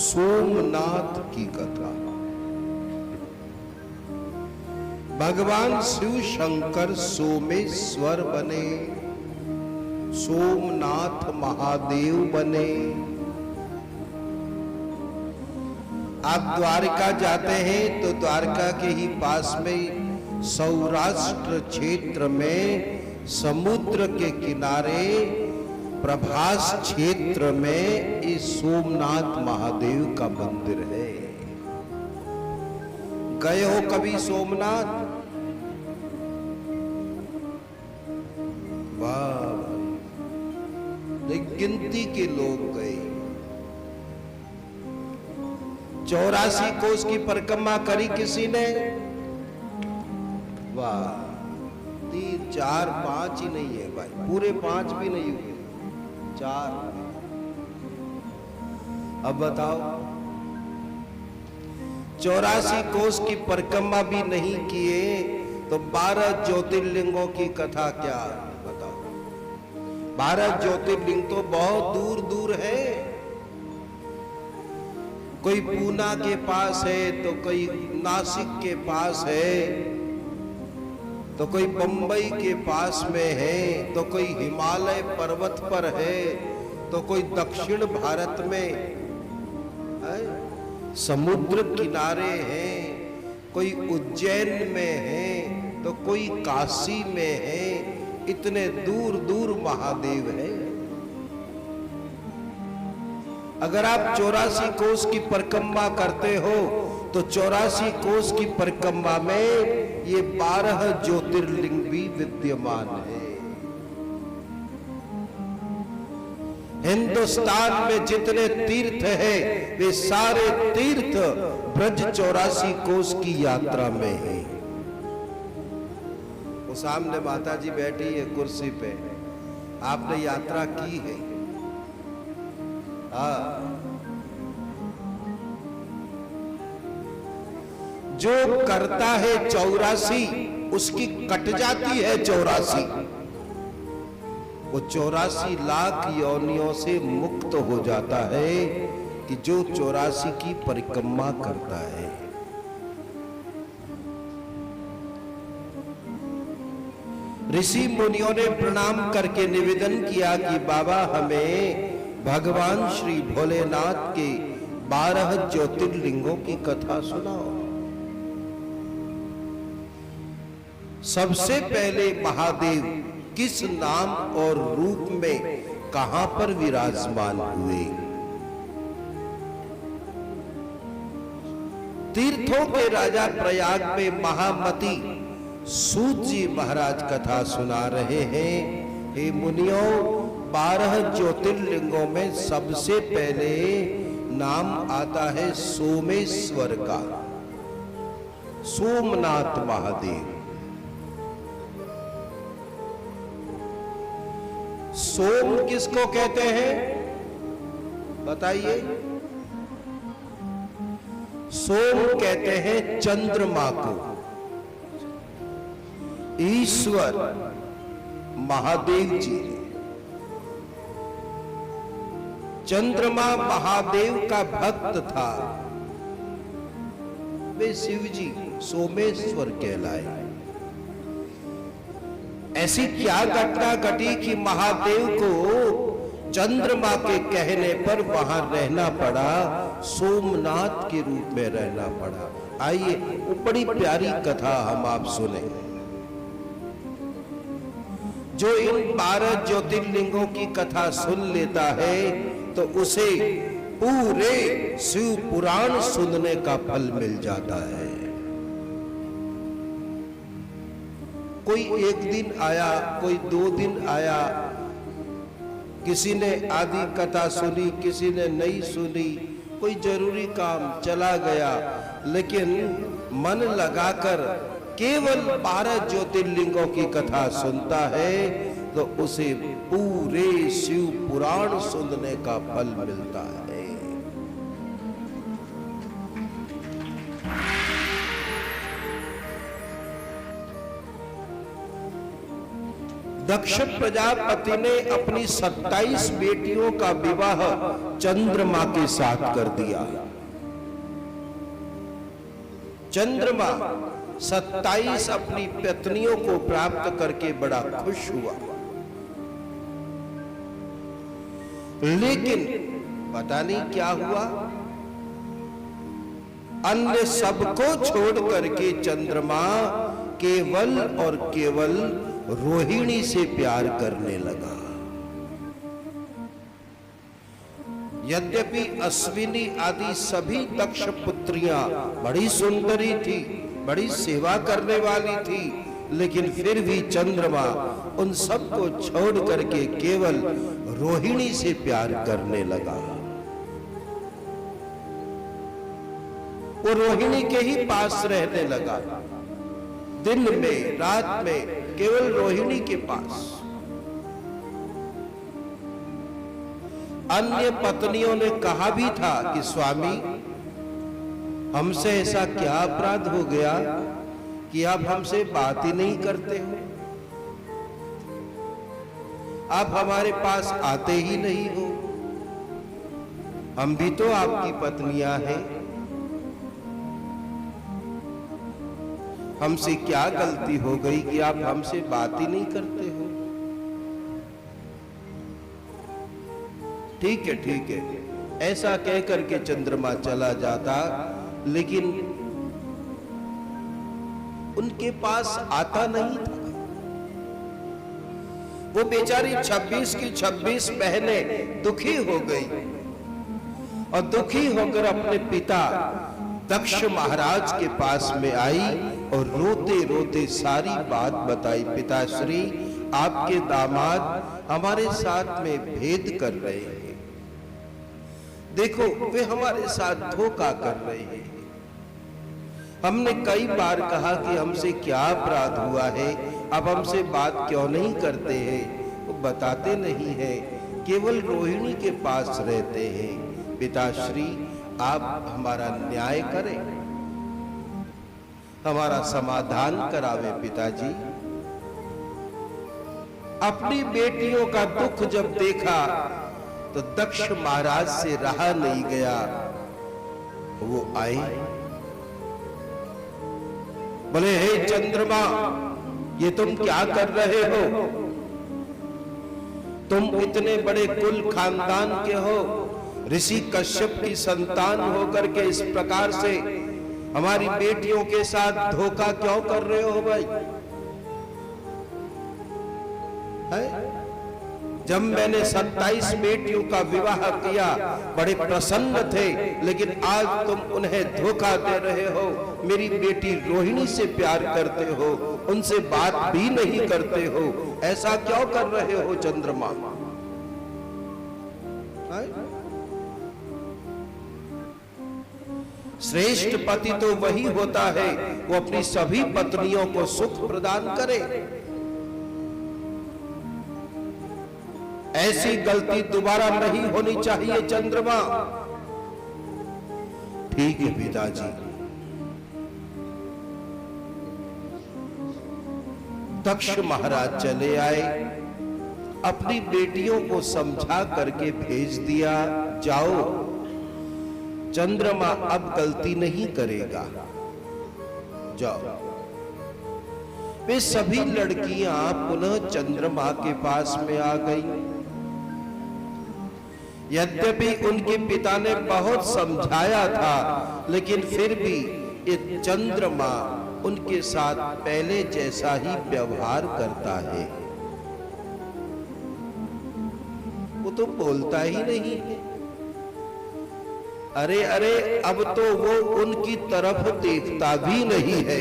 सोमनाथ की कथा। भगवान शिव शंकर सोमेश्वर बने, सोमनाथ महादेव बने। आप द्वारका जाते हैं तो द्वारका के ही पास में सौराष्ट्र क्षेत्र में समुद्र के किनारे प्रभास क्षेत्र में इस सोमनाथ महादेव का मंदिर है। गए हो कभी सोमनाथ? वाह, एक गिनती के लोग गए। 84 कोस की परिक्रमा करी किसी ने? वाह, 3, 4, 5 ही नहीं है भाई, पूरे 5 भी नहीं हुए, 4। अब बताओ, 84 कोस की परिक्रमा भी नहीं किए तो 12 ज्योतिर्लिंगों की कथा क्या? बताओ, 12 ज्योतिर्लिंग तो बहुत दूर दूर है। कोई पूना के पास है तो कोई नासिक के पास है, तो कोई बंबई के पास में है, तो कोई हिमालय पर्वत पर है, तो कोई दक्षिण भारत में है, समुद्र किनारे है, कोई उज्जैन में है, तो कोई काशी में है। इतने दूर दूर महादेव है। अगर आप 84 कोस की परिक्रमा करते हो तो 84 कोस की परिक्रमा में ये 12 ज्योतिर्लिंग भी विद्यमान है। हिंदुस्तान में जितने तीर्थ है वे सारे तीर्थ ब्रज 84 कोस की यात्रा में है। वो सामने माता जी बैठी है कुर्सी पे, आपने यात्रा की है। जो करता है 84 उसकी कट जाती है 84। वो 84 लाख योनियों से मुक्त हो जाता है कि जो 84 की परिक्रमा करता है। ऋषि मुनियों ने प्रणाम करके निवेदन किया कि बाबा हमें भगवान श्री भोलेनाथ के 12 ज्योतिर्लिंगों की कथा सुनाओ। सबसे पहले महादेव किस नाम और रूप में कहां पर विराजमान हुए? तीर्थों के राजा प्रयाग में महामती सूत जी महाराज कथा सुना रहे हैं। हे मुनियों, 12 ज्योतिर्लिंगों में सबसे पहले नाम आता है सोमेश्वर का, सोमनाथ महादेव। सोम किसको कहते हैं बताइए? सोम कहते हैं चंद्रमा को। ईश्वर महादेव जी, चंद्रमा महादेव का भक्त था, वे शिव जी सोमेश्वर कहलाए। ऐसी क्या घटना घटी कि महादेव को चंद्रमा के कहने पर वहां रहना पड़ा, सोमनाथ के रूप में रहना पड़ा? आइए वो बड़ी प्यारी कथा हम आप सुने। जो इन 12 ज्योतिर्लिंगों की कथा सुन लेता है तो उसे पूरे शिव पुराण सुनने का फल मिल जाता है। कोई एक दिन आया, कोई 2 दिन आया, किसी ने आधी कथा सुनी, किसी ने नहीं सुनी, कोई जरूरी काम चला गया, लेकिन मन लगाकर केवल 12 ज्योतिर्लिंगों की कथा सुनता है तो उसे पूरे शिव पुराण सुनने का फल मिलता है। दक्ष प्रजापति ने अपनी 27 बेटियों का विवाह चंद्रमा के साथ कर दिया। चंद्रमा 27 अपनी पत्नियों को प्राप्त करके बड़ा खुश हुआ, लेकिन पता नहीं क्या हुआ, अन्य सबको छोड़ करके चंद्रमा केवल और केवल रोहिणी से प्यार करने लगा। यद्यपि अश्विनी आदि सभी दक्ष पुत्रियां बड़ी सुंदरी थी, बड़ी सेवा करने वाली थी, लेकिन फिर भी चंद्रमा उन सबको छोड़ करके केवल रोहिणी से प्यार करने लगा। वो रोहिणी के ही पास रहने लगा, दिन में रात में केवल रोहिणी के पास। अन्य पत्नियों ने कहा भी था कि स्वामी, हमसे ऐसा क्या अपराध हो गया कि आप हमसे बात ही नहीं करते हो, आप हमारे पास आते ही नहीं हो, हम भी तो आपकी पत्नियां हैं, हमसे क्या गलती हो गई कि आप हमसे बात ही नहीं करते हो। ठीक है ठीक है, ऐसा कह करके चंद्रमा चला जाता, लेकिन उनके पास आता नहीं था। वो बेचारी 26 की 26 बहनें दुखी हो गई और दुखी होकर अपने पिता दक्ष महाराज के पास में आई और रोते रोते सारी बात बताई। पिताश्री, आपके दामाद हमारे साथ में भेद कर रहे हैं, देखो वे हमारे साथ धोखा कर रहे हैं। हमने कई बार कहा कि हमसे क्या अपराध हुआ है, अब हमसे बात क्यों नहीं करते हैं, वो बताते नहीं है, केवल रोहिणी के पास रहते हैं। पिताश्री, आप हमारा न्याय करें, हमारा समाधान करावे। पिताजी, अपनी बेटियों का दुख जब देखा तो दक्ष महाराज से रहा नहीं गया, वो आए, बोले, हे चंद्रमा, ये तुम क्या कर रहे हो? तुम इतने बड़े कुल खानदान के हो, ऋषि कश्यप की संतान होकर के इस प्रकार से हमारी बेटियों के साथ धोखा क्यों कर रहे हो भाई? है? जब मैंने 27 बेटियों का विवाह किया बड़े प्रसन्न थे, लेकिन आज तुम उन्हें धोखा दे रहे हो, मेरी बेटी रोहिणी से प्यार करते हो, उनसे बात भी नहीं करते हो, ऐसा क्यों कर रहे हो चंद्रमा? श्रेष्ठ पति तो वही होता है वो अपनी सभी पत्नियों को सुख प्रदान करे। ऐसी गलती दोबारा नहीं होनी चाहिए चंद्रमा। ठीक है पिताजी। दक्ष महाराज चले आए, अपनी बेटियों को समझा करके भेज दिया, जाओ, चंद्रमा अब गलती नहीं करेगा, जाओ। वे सभी लड़कियां पुनः चंद्रमा के पास में आ गई। यद्यपि उनके पिता ने बहुत समझाया था, लेकिन फिर भी ये चंद्रमा उनके साथ पहले जैसा ही व्यवहार करता है, वो तो बोलता ही नहीं है। अरे अरे, अब तो वो उनकी तरफ देखता भी नहीं है,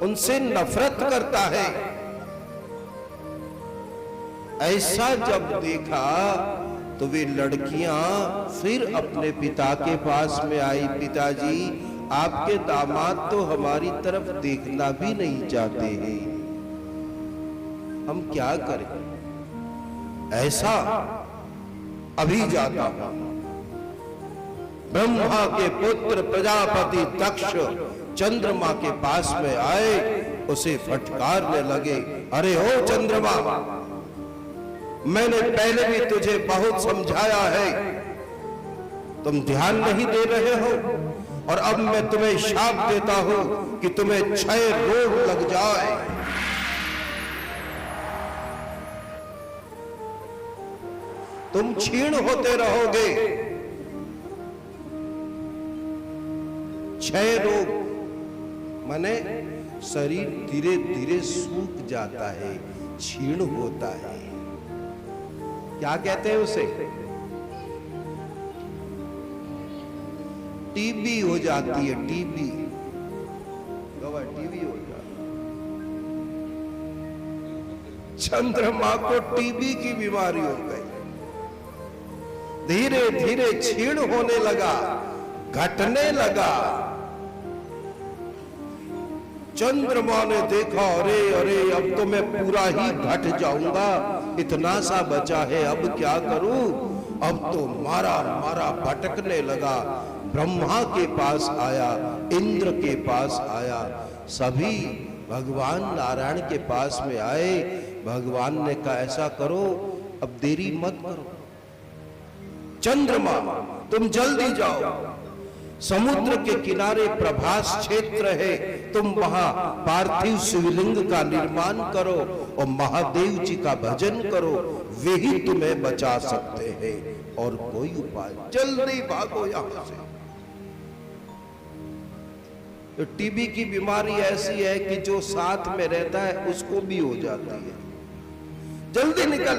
उनसे नफरत करता है। ऐसा जब देखा तो वे लड़कियां फिर अपने पिता के पास में आई। पिताजी, आपके दामाद तो हमारी तरफ देखना भी नहीं चाहते हैं, हम क्या करें? ऐसा अभी जाता हूं। ब्रह्मा के पुत्र प्रजापति दक्ष चंद्रमा के पास में आए, उसे फटकारने लगे, अरे ओ चंद्रमा, मैंने पहले भी तुझे बहुत समझाया है, तुम ध्यान नहीं दे रहे हो, और अब मैं तुम्हें शाप देता हूं कि तुम्हें क्षय रोग लग जाए। तुम क्षीण होते रहोगे। क्षय रोग माने शरीर धीरे धीरे सूख जाता है, क्षीण होता है। क्या कहते हैं उसे? टीबी हो जाती है, टीबी। टीबी हो जाती। चंद्रमा को टीबी की बीमारी हो गई, धीरे धीरे क्षीण होने लगा, घटने लगा। चंद्रमा ने देखा, अरे अरे अब तो मैं पूरा ही घट जाऊंगा, इतना सा बचा है, अब क्या करूं? अब तो मारा मारा भटकने लगा। ब्रह्मा के पास आया, इंद्र के पास आया, सभी भगवान नारायण के पास में आए। भगवान ने कहा, ऐसा करो, अब देरी मत करो, चंद्रमा तुम जल्दी जाओ, समुद्र के किनारे प्रभास क्षेत्र है, तुम वहां पार्थिव शिवलिंग का निर्माण करो और महादेव जी का भजन करो, वे ही तुम्हें बचा सकते हैं, और कोई उपाय, जल्दी भागो यहां से। तो टीबी की बीमारी ऐसी है कि जो साथ में रहता है उसको भी हो जाती है। जल्दी निकल,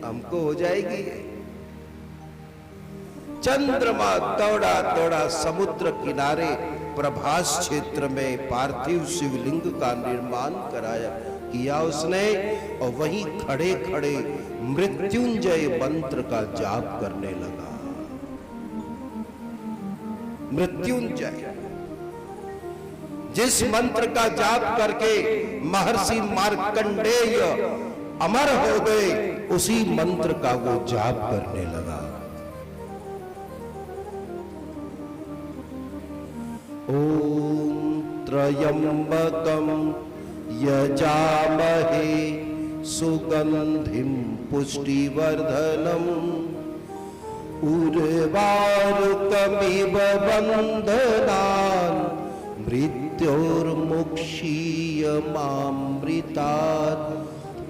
हमको हो जाएगी। चंद्रमा दौड़ा दौड़ा समुद्र किनारे प्रभास क्षेत्र में पार्थिव शिवलिंग का निर्माण किया उसने, और वहीं खड़े खड़े मृत्युंजय मंत्र का जाप करने लगा। मृत्युंजय, जिस मंत्र का जाप करके महर्षि मार्कंडेय अमर हो गए, उसी मंत्र का वो जाप करने लगा। ओम त्रयंबकम यजामहे सुगंधिं पुष्टिवर्धनम उर्वारुकमिव बंधनान् मृत्योर्मुक्षीयमामृतात्।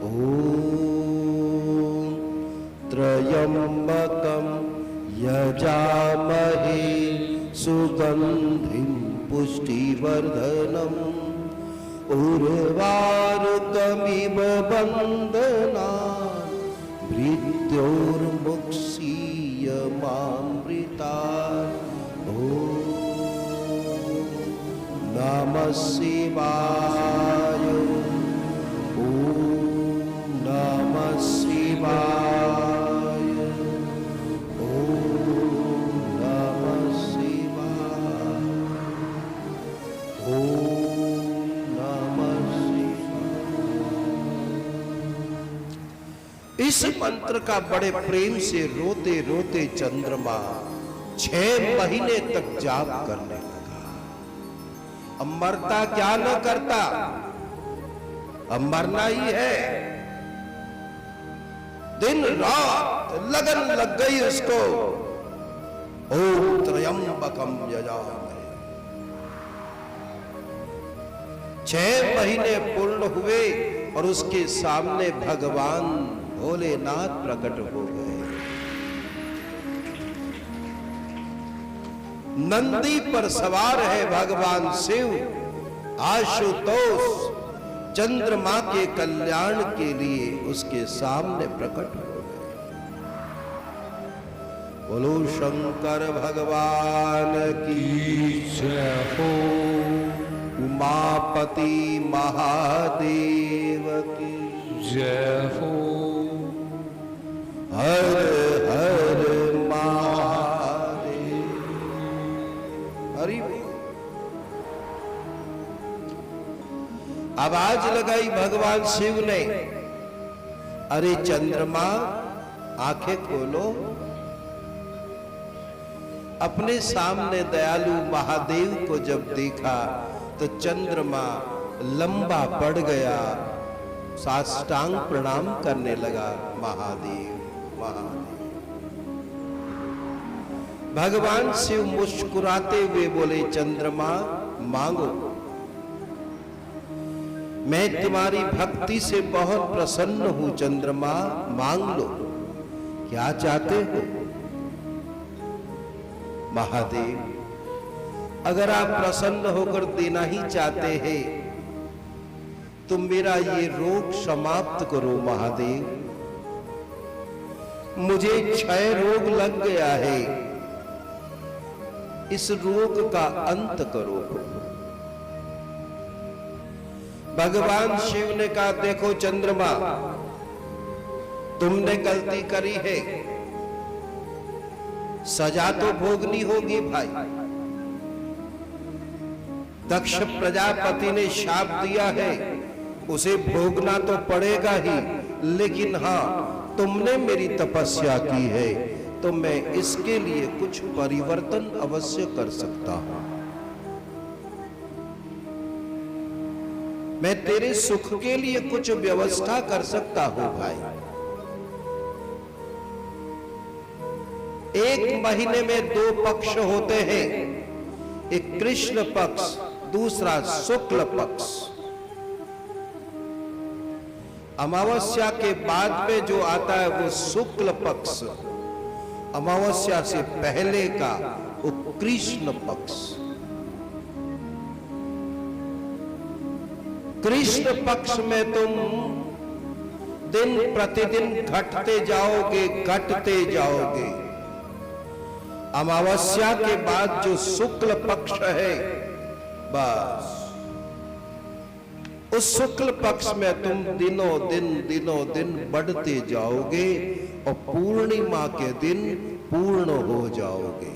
ओम त्रयंबकम यजामहे सुगंधिं पुष्टिवर्धनम् उर्वारुकमिव बंधनान् मृत्योर्मुक्षीयमामृतात्। ओम नमः शिवाय, ओम नमः शिवाय, ओम नमः शिवाय, ओम नमः शिवाय। इस मंत्र का बड़े प्रेम से रोते रोते चंद्रमा 6 महीने तक जाप करने लगा। अब मरता क्या न करता, अब मरना ही है। दिन रात लगन लग गई उसको। ओम त्रयंबकम यजामहे। 6 महीने पूर्ण हुए और उसके सामने भगवान भोलेनाथ प्रकट हो गए। नंदी पर सवार है भगवान शिव। आशुतोष चंद्रमा के कल्याण के लिए उसके सामने प्रकट हो गए। बोलो शंकर भगवान की जय हो, उमापति महादेव की जय हो, हर हर महादेव। हरि आवाज लगाई भगवान शिव ने, अरे चंद्रमा आंखें खोलो। अपने सामने दयालु महादेव को जब देखा तो चंद्रमा लंबा पड़ गया, साष्टांग प्रणाम करने लगा। महादेव महादेव। भगवान शिव मुस्कुराते हुए बोले, चंद्रमा मांगो, मैं तुम्हारी भक्ति से बहुत प्रसन्न हूं। चंद्रमा मांग लो, क्या चाहते हो? महादेव, अगर आप प्रसन्न होकर देना ही चाहते हैं तो मेरा ये रोग समाप्त करो। महादेव, मुझे क्षय रोग लग गया है, इस रोग का अंत करो। भगवान शिव ने कहा, देखो चंद्रमा, तुमने गलती करी है, सजा तो भोगनी होगी भाई। दक्ष प्रजापति ने शाप दिया है, उसे भोगना तो पड़ेगा ही, लेकिन हां, तुमने मेरी तपस्या की है तो मैं इसके लिए कुछ परिवर्तन अवश्य कर सकता हूं। मैं तेरे सुख के लिए कुछ व्यवस्था कर सकता हूं भाई। एक महीने में 2 पक्ष होते हैं, एक कृष्ण पक्ष, दूसरा शुक्ल पक्ष। अमावस्या के बाद में जो आता है वो शुक्ल पक्ष, अमावस्या से पहले का वो कृष्ण पक्ष। कृष्ण पक्ष में तुम दिन प्रतिदिन घटते जाओगे, घटते जाओगे। अमावस्या के बाद जो शुक्ल पक्ष है, बस उस शुक्ल पक्ष में तुम दिनों दिन बढ़ते जाओगे और पूर्णिमा के दिन पूर्ण हो जाओगे।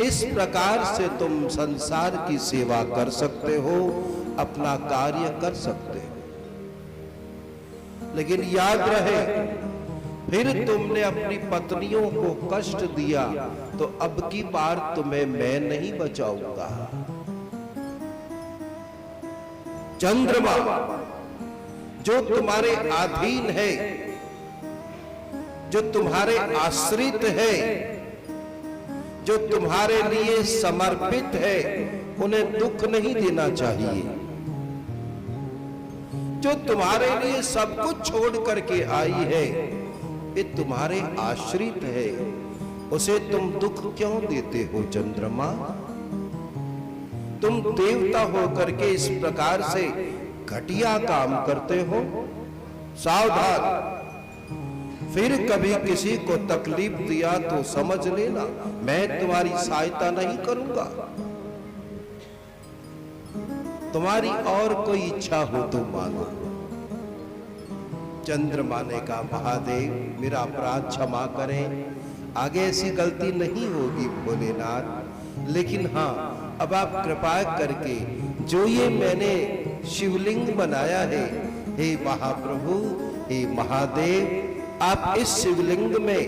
इस प्रकार से तुम संसार की सेवा कर सकते हो, अपना कार्य कर सकते हो। लेकिन याद रहे, फिर तुमने अपनी पत्नियों को कष्ट दिया तो अब की बार तुम्हें मैं नहीं बचाऊंगा। चंद्रमा, जो तुम्हारे अधीन है, जो तुम्हारे आश्रित है, जो तुम्हारे लिए समर्पित है, उन्हें दुख नहीं देना चाहिए। जो तुम्हारे लिए सब कुछ छोड़ करके आई है, ये तुम्हारे आश्रित है, उसे तुम दुख क्यों देते हो? चंद्रमा, तुम देवता होकर के इस प्रकार से घटिया काम करते हो। सावधान, फिर कभी किसी को तकलीफ दिया तो समझ लेना मैं तुम्हारी सहायता नहीं करूंगा। तुम्हारी और कोई इच्छा हो तो मांगो। चंद्रमा ने कहा, महादेव मेरा अपराध क्षमा करें, आगे ऐसी गलती नहीं होगी भोलेनाथ। लेकिन हाँ, अब आप कृपा करके जो ये मैंने शिवलिंग बनाया है, हे महाप्रभु, हे महादेव, आप इस शिवलिंग में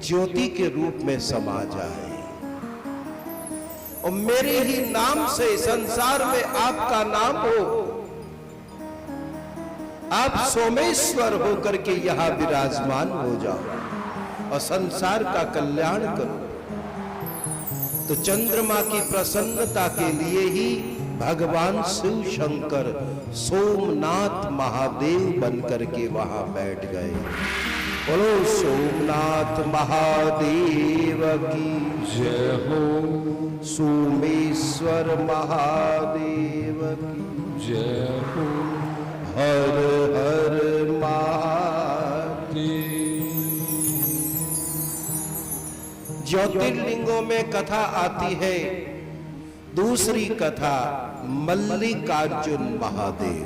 ज्योति के रूप में समा जाए और मेरे ही नाम से संसार में आपका नाम हो। आप सोमेश्वर होकर के यहां विराजमान हो जाओ और संसार का कल्याण करो। तो चंद्रमा की प्रसन्नता के लिए ही भगवान शिव शंकर सोमनाथ महादेव बनकर के वहां बैठ गए। बोलो सोमनाथ महादेव की जय हो, सोमेश्वर महादेव की जय हो, हर हर महादेव। ज्योतिर्लिंगों में कथा आती है, दूसरी कथा मल्लिकार्जुन महादेव।